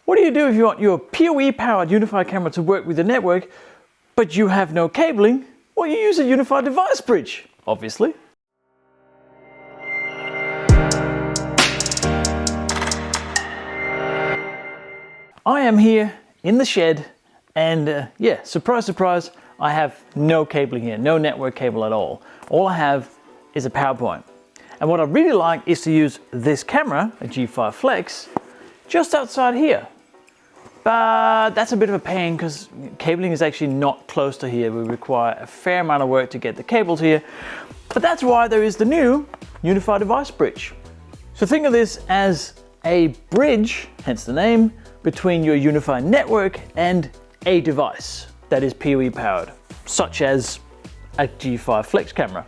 What do you do if you want your PoE powered UniFi camera to work with the network, but you have no cabling? Well, you use a UniFi Device Bridge, obviously. I am here in the shed and yeah, surprise, surprise, I have no cabling here, no network cable at all. All I have is a PowerPoint. And what I really like is to use this camera, a G5 Flex, just outside here. But that's a bit of a pain because cabling is actually not close to here. We require a fair amount of work to get the cables here. But that's why there is the new UniFi Device Bridge. So think of this as a bridge, hence the name, between your UniFi network and a device that is PoE powered, such as a G5 Flex camera.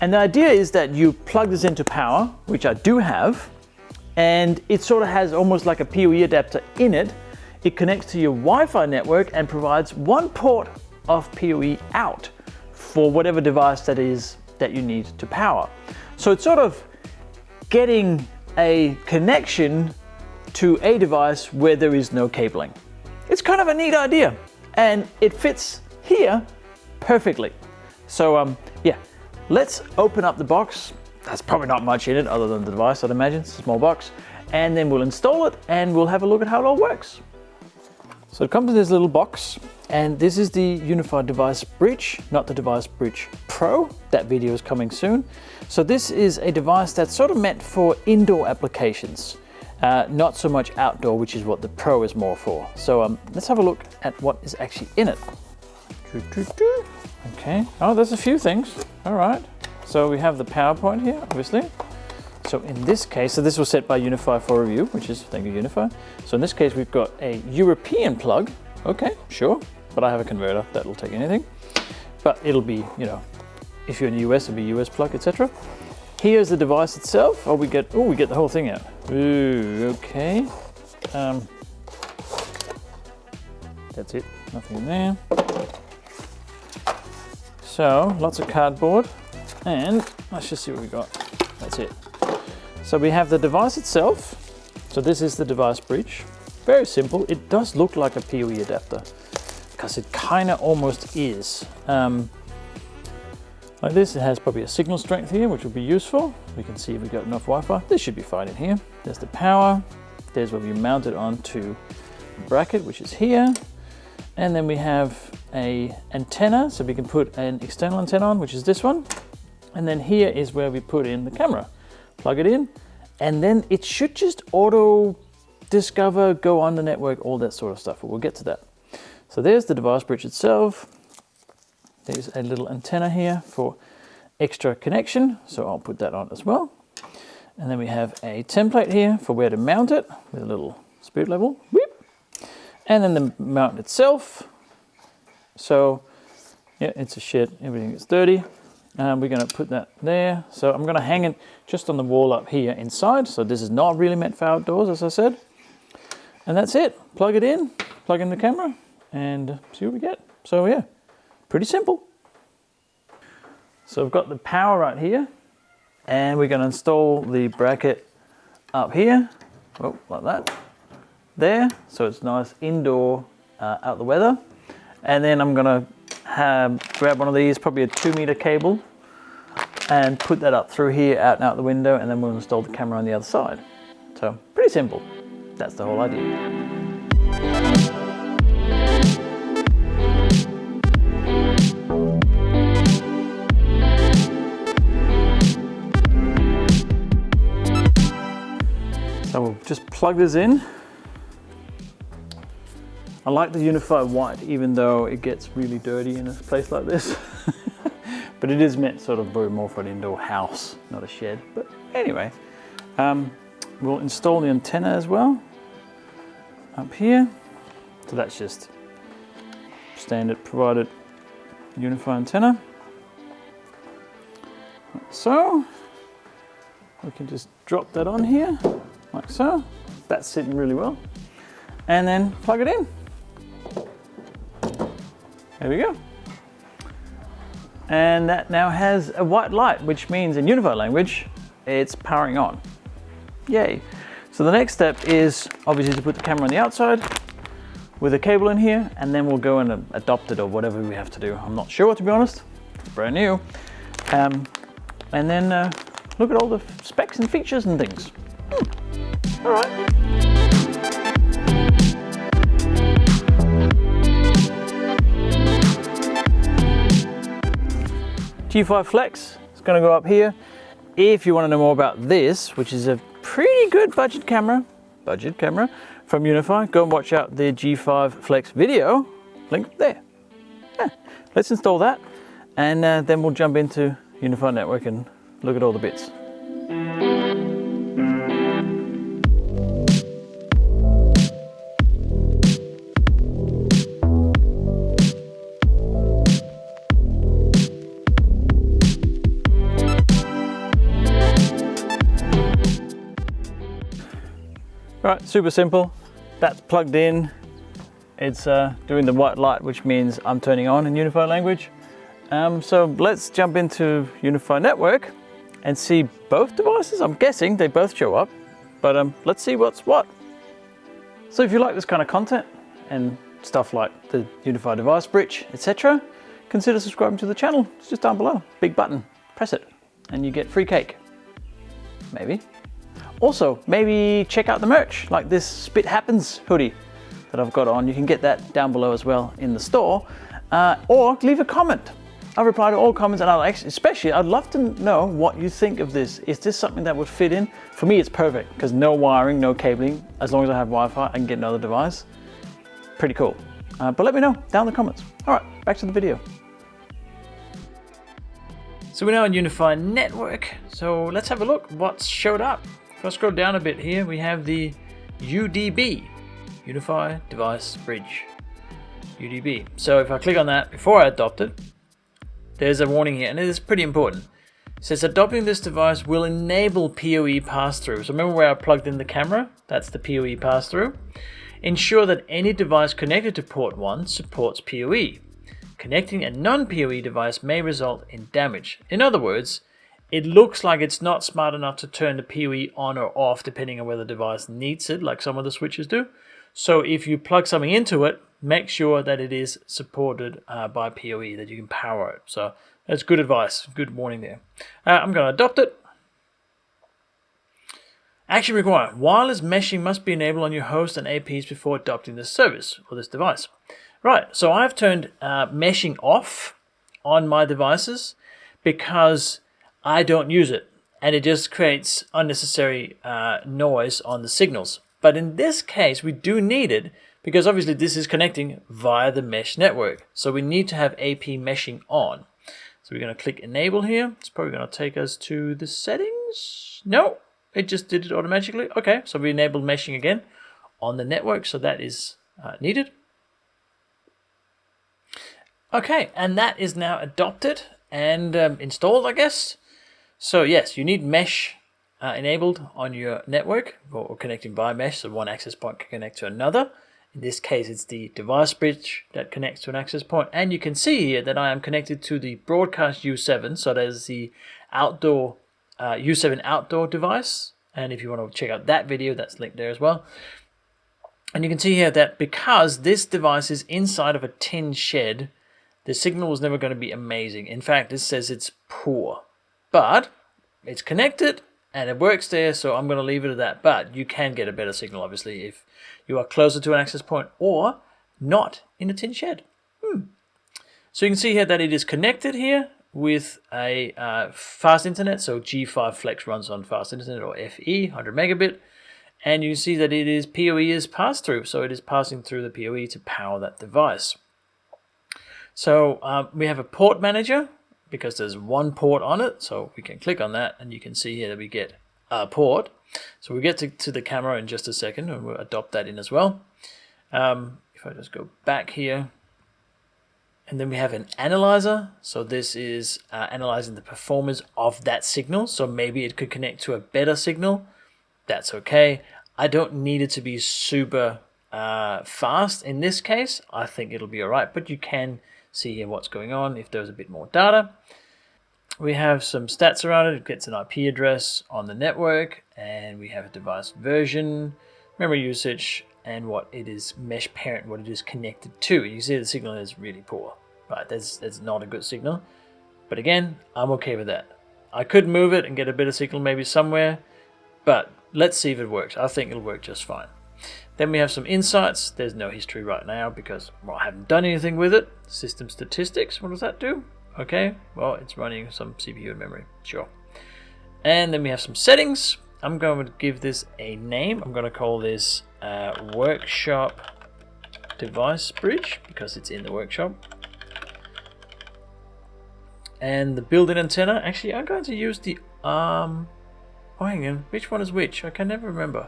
And the idea is that you plug this into power, which I do have, and it sort of has almost like a PoE adapter in it. It connects to your Wi-Fi network and provides one port of PoE out for whatever device that is that you need to power. So it's sort of getting a connection to a device where there is no cabling. It's kind of a neat idea and it fits here perfectly. So yeah, let's open up the box. There's probably not much in it other than the device, I'd imagine. It's a small box. And then we'll install it and we'll have a look at how it all works. So it comes in this little box, and this is the UniFi Device Bridge, not the Device Bridge Pro. That video is coming soon. So this is a device that's sort of meant for indoor applications, not so much outdoor, which is what the Pro is more for. So let's have a look at what is actually in it. Okay, oh, there's a few things. All right, so we have the PowerPoint here, obviously. So in this case, so this was set by UniFi for review, which is, thank you UniFi. So in this case, we've got a European plug. Okay, sure, but I have a converter that will take anything. But it'll be, you know, if you're in the US, it'll be US plug, etc. Here's the device itself. Oh, we get the whole thing out. Ooh, okay. That's it, nothing in there. So lots of cardboard, and let's just see what we got. That's it. So we have the device itself. So this is the device bridge. Very simple. It does look like a PoE adapter because it kind of almost is. Like this, it has probably a signal strength here, which will be useful. We can see if we've got enough Wi-Fi. This should be fine in here. There's the power. There's where we mount it onto the bracket, which is here. And then we have a antenna, so we can put an external antenna on, which is this one. And then here is where we put in the camera. Plug it in, and then it should just auto discover, go on the network, all that sort of stuff. But we'll get to that. So there's the device bridge itself. There's a little antenna here for extra connection, so I'll put that on as well. And then we have a template here for where to mount it with a little spirit level. Whoop. And then the mount itself. So yeah, it's a shed, everything is dirty. We're going to put that there. So I'm going to hang it just on the wall up here inside. So this is not really meant for outdoors, as I said. And that's it. Plug it in, plug in the camera, and see what we get. So yeah, pretty simple. So I've got the power right here, and we're going to install the bracket up here. Oh, like that. There. So it's nice indoor, out the weather. And then I'm going to grab one of these, probably a 2-meter cable, and put that up through here, out and out the window, and then we'll install the camera on the other side. So pretty simple. That's the whole idea. So we'll just plug this in. I like the UniFi white, even though it gets really dirty in a place like this. But it is meant sort of more for an indoor house, not a shed. But anyway, we'll install the antenna as well up here. So that's just standard provided UniFi antenna. Like so. We can just drop that on here, like so. That's sitting really well. And then plug it in. There we go. And that now has a white light, which means in UniFi language, it's powering on. Yay. So So the next step is obviously to put the camera on the outside with a cable in here, and then we'll go and adopt it or whatever we have to do. I'm not sure, to be honest. It's brand new. And then look at all the specs and features and things. All right. G5 Flex is going to go up here. If you want to know more about this, which is a pretty good budget camera from UniFi, go and watch out the G5 Flex video, link there. Yeah. Let's install that, and then we'll jump into UniFi Network and look at all the bits. Right, super simple. That's plugged in. It's doing the white light, which means I'm turning on in UniFi language. So let's jump into UniFi Network and see both devices. I'm guessing they both show up, but let's see what's what. So if you like this kind of content and stuff like the UniFi Device Bridge, etc., consider subscribing to the channel. It's just down below. Big button. Press it and you get free cake. Maybe. Also, maybe check out the merch, like this Spit Happens hoodie that I've got on. You can get that down below as well in the store, or leave a comment. I reply to all comments, and I'd love to know what you think of this. Is this something that would fit in? For me, it's perfect, because no wiring, no cabling. As long as I have Wi-Fi, I can get another device. Pretty cool. But let me know down in the comments. All right, back to the video. So we're now in UniFi Network. So let's have a look what's showed up. If I scroll down a bit here, we have the UDB, UniFi Device Bridge, UDB. So if I click on that before I adopt it, there's a warning here, and it is pretty important. It says adopting this device will enable PoE pass-through. So remember where I plugged in the camera? That's the PoE pass-through. Ensure that any device connected to port 1 supports PoE. Connecting a non-PoE device may result in damage. In other words, it looks like it's not smart enough to turn the PoE on or off depending on whether the device needs it, like some of the switches do. So if you plug something into it, make sure that it is supported by PoE, that you can power it. So that's good advice, good warning there. I'm going to adopt it. Action required. Wireless meshing must be enabled on your host and APs before adopting this service or this device. Right, so I've turned meshing off on my devices because I don't use it, and it just creates unnecessary noise on the signals. But in this case, we do need it because obviously this is connecting via the mesh network. So we need to have AP meshing on. So we're going to click enable here. It's probably going to take us to the settings. No, it just did it automatically. Okay, so we enabled meshing again on the network. So that is needed. Okay, and that is now adopted and installed, I guess. So yes, you need mesh enabled on your network, or connecting by mesh, so one access point can connect to another. In this case, it's the device bridge that connects to an access point. And you can see here that I am connected to the broadcast U7, so there's the outdoor U7 outdoor device. And if you want to check out that video, that's linked there as well. And you can see here that because this device is inside of a tin shed, the signal is never going to be amazing. In fact, this says it's poor. But it's connected and it works there, so I'm going to leave it at that. But you can get a better signal, obviously, if you are closer to an access point or not in a tin shed. So you can see here that it is connected here with a fast internet. So G5 Flex runs on fast internet, or FE, 100 megabit. And you see that it is PoE is passed through. So it is passing through the PoE to power that device. So we have a port manager, because there's one port on it, so we can click on that and you can see here that we get a port. So we'll get to the camera in just a second and we'll adopt that in as well. If I just go back here, and then we have an analyzer. So this is analyzing the performance of that signal. So maybe it could connect to a better signal. That's okay. I don't need it to be super fast in this case. I think it'll be all right, but you can see here what's going on if there's a bit more data. we have some stats around it. It gets an IP address on the network, and we have a device version, memory usage, and what it is mesh parent, what it is connected to. You see the signal is really poor, right? That's not a good signal. But again, I'm okay with that. I could move it and get a better signal maybe somewhere, but let's see if it works. I think it'll work just fine. Then we have some insights. There's no history right now because I haven't done anything with it. System statistics, what does that do? Okay, well, it's running some CPU and memory, sure. And then we have some settings. I'm going to give this a name. I'm going to call this Workshop Device Bridge because it's in the workshop. And the built-in antenna, actually I'm going to use the oh, hang on, which one is which? I can never remember.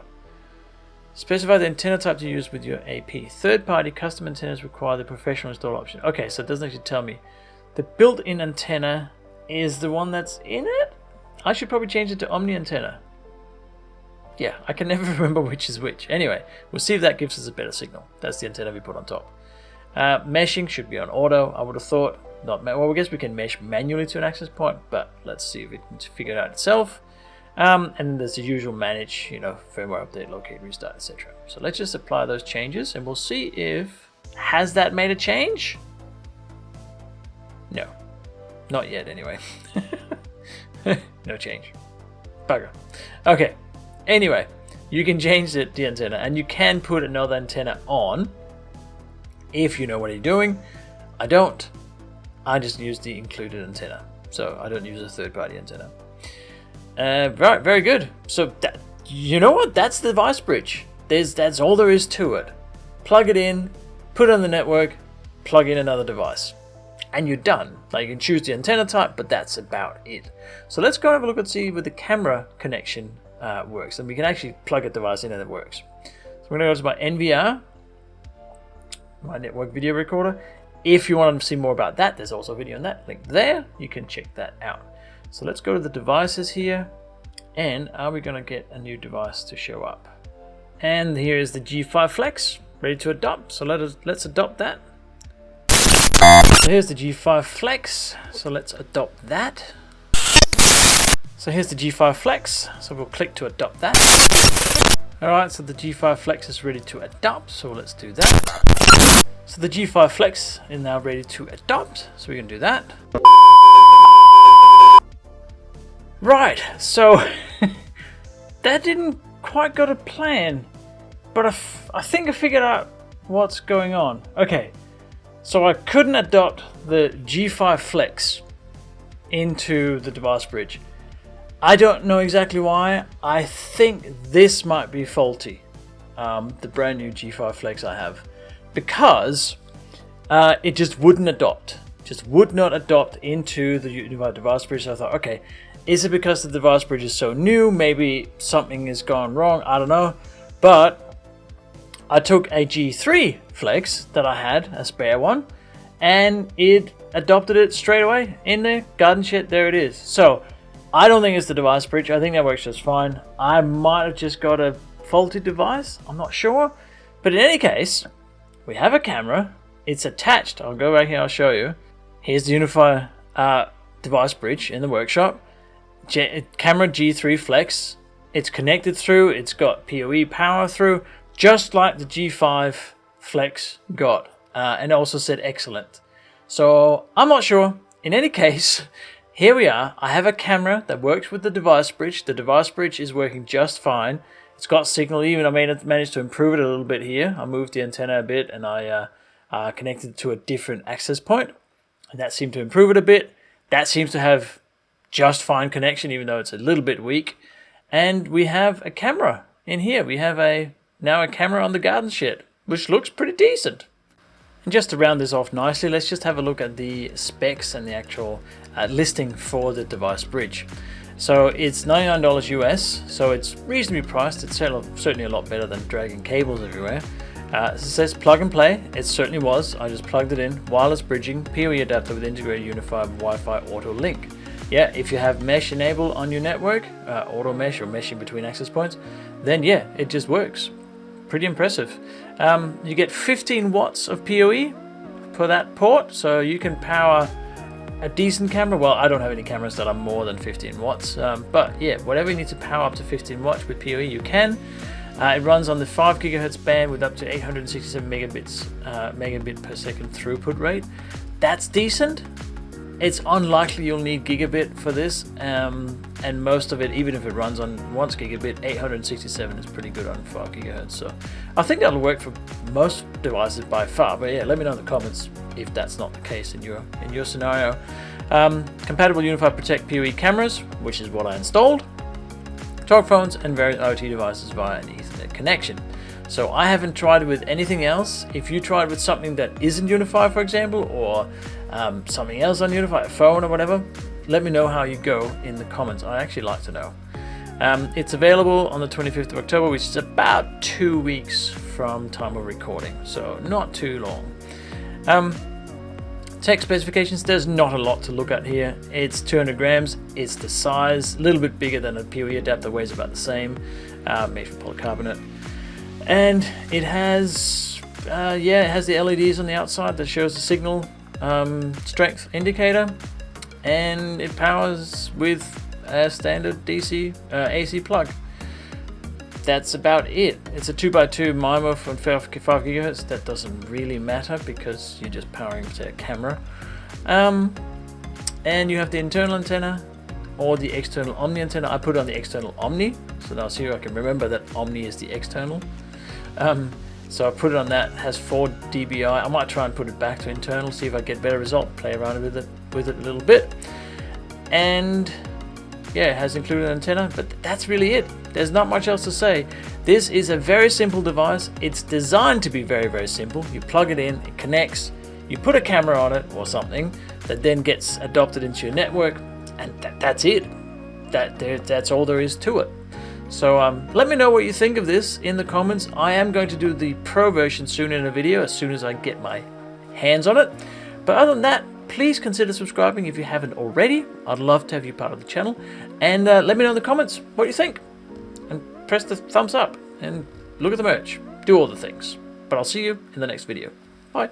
Specify the antenna type to use with your AP. Third-party custom antennas require the professional install option. Okay, so it doesn't actually tell me. The built-in antenna is the one that's in it? I should probably change it to Omni antenna. Yeah, I can never remember which is which. Anyway, we'll see if that gives us a better signal. That's the antenna we put on top. Meshing should be on auto, I would have thought. Well, I guess we can mesh manually to an access point, but let's see if it can figure it out itself. And then there's the usual manage, firmware update, locate, restart, etc. So let's just apply those changes, and we'll see if has that made a change. No, not yet. Anyway, no change. Bugger. Okay. Anyway, you can change the antenna, and you can put another antenna on if you know what you're doing. I don't. I just use the included antenna, so I don't use a third-party antenna. Right, very good. So that, you know what? That's the device bridge. That's all there is to it. Plug it in, put it on the network, plug in another device, and you're done. Now you can choose the antenna type, but that's about it. So let's go and have a look and see where the camera connection works, and we can actually plug a device in and it works. So I'm going to go to my NVR, my network video recorder. If you want to see more about that, there's also a video on that, link there. You can check that out. So let's go to the devices here, and are we going to get a new device to show up? And here is the G5 Flex, ready to adopt. So let's adopt that. So here's the G5 Flex. So let's adopt that. So here's the G5 Flex. So we'll click to adopt that. All right, so the G5 Flex is ready to adopt. So let's do that. So the G5 Flex is now ready to adopt, so we can do that. Right, so that didn't quite go to plan, but I think I figured out what's going on. Okay, so I couldn't adopt the G5 Flex into the device bridge. I don't know exactly why. I think this might be faulty, the brand new G5 Flex I have. Because it just wouldn't adopt, just would not adopt into the UniFi Device Bridge. So I thought, okay, is it because the device bridge is so new? Maybe something has gone wrong, I don't know. But I took a G3 Flex that I had, a spare one, and it adopted it straight away in there, garden shed, there it is. So I don't think it's the device bridge, I think that works just fine. I might have just got a faulty device, I'm not sure. But in any case, we have a camera, it's attached, I'll go back here, I'll show you. Here's the UniFi device bridge in the workshop. Camera G3 Flex, it's connected through, it's got PoE power through, just like the G5 Flex got, and it also said excellent. So I'm not sure, in any case, here we are. I have a camera that works with the device bridge. The device bridge is working just fine. It's got signal, even I managed to improve it a little bit here. I moved the antenna a bit and I connected it to a different access point, and that seemed to improve it a bit. That seems to have just fine connection, even though it's a little bit weak. And we have a camera in here. We have now a camera on the garden shed, which looks pretty decent. And just to round this off nicely, let's just have a look at the specs and the actual listing for the device bridge. So it's $99 US, so it's reasonably priced. It's certainly a lot better than dragging cables everywhere. It says plug and play. It certainly was. I just plugged it in. Wireless bridging, PoE adapter with integrated UniFi Wi-Fi auto link. Yeah, if you have mesh enabled on your network, auto mesh or meshing between access points, then yeah, it just works. Pretty impressive. You get 15 watts of PoE for that port, so you can power a decent camera, well, I don't have any cameras that are more than 15 watts, but yeah, whatever you need to power up to 15 watts with PoE, you can. It runs on the 5 gigahertz band with up to 867 megabit per second throughput rate. That's decent. It's unlikely you'll need gigabit for this, and most of it, even if it runs on 1 gigabit, 867 is pretty good on 5 gigahertz. So I think that'll work for most devices by far. But yeah, let me know in the comments if that's not the case in your scenario. Compatible UniFi Protect PoE cameras, which is what I installed. Talk phones and various IoT devices via an Ethernet connection. So I haven't tried it with anything else. If you tried with something that isn't UniFi, for example, or something else on UniFi, a phone or whatever, let me know how you go in the comments. I actually like to know. It's available on the 25th of October, which is about 2 weeks from time of recording, so not too long. Tech specifications, there's not a lot to look at here. It's 200 grams, it's the size, a little bit bigger than a PoE adapter, weighs about the same, made from polycarbonate. And it has, it has the LEDs on the outside that shows the signal strength indicator, and it powers with a standard DC AC plug. That's about it. It's a 2x2 MIMO from 5 gigahertz. That doesn't really matter because you're just powering to a camera. And you have the internal antenna or the external Omni antenna. I put it on the external Omni, so now see I can remember that Omni is the external. So I put it on that. It has 4 dBi. I might try and put it back to internal, see if I get better result. Play around with it a little bit. And yeah, it has included an antenna, but that's really it. There's not much else to say. This is a very simple device. It's designed to be very, very simple. You plug it in, it connects, you put a camera on it or something that then gets adopted into your network, and that's it. That's all there is to it. So let me know what you think of this in the comments. I am going to do the pro version soon in a video as soon as I get my hands on it. But other than that, please consider subscribing if you haven't already. I'd love to have you part of the channel. And let me know in the comments what you think. And press the thumbs up and look at the merch. Do all the things. But I'll see you in the next video. Bye.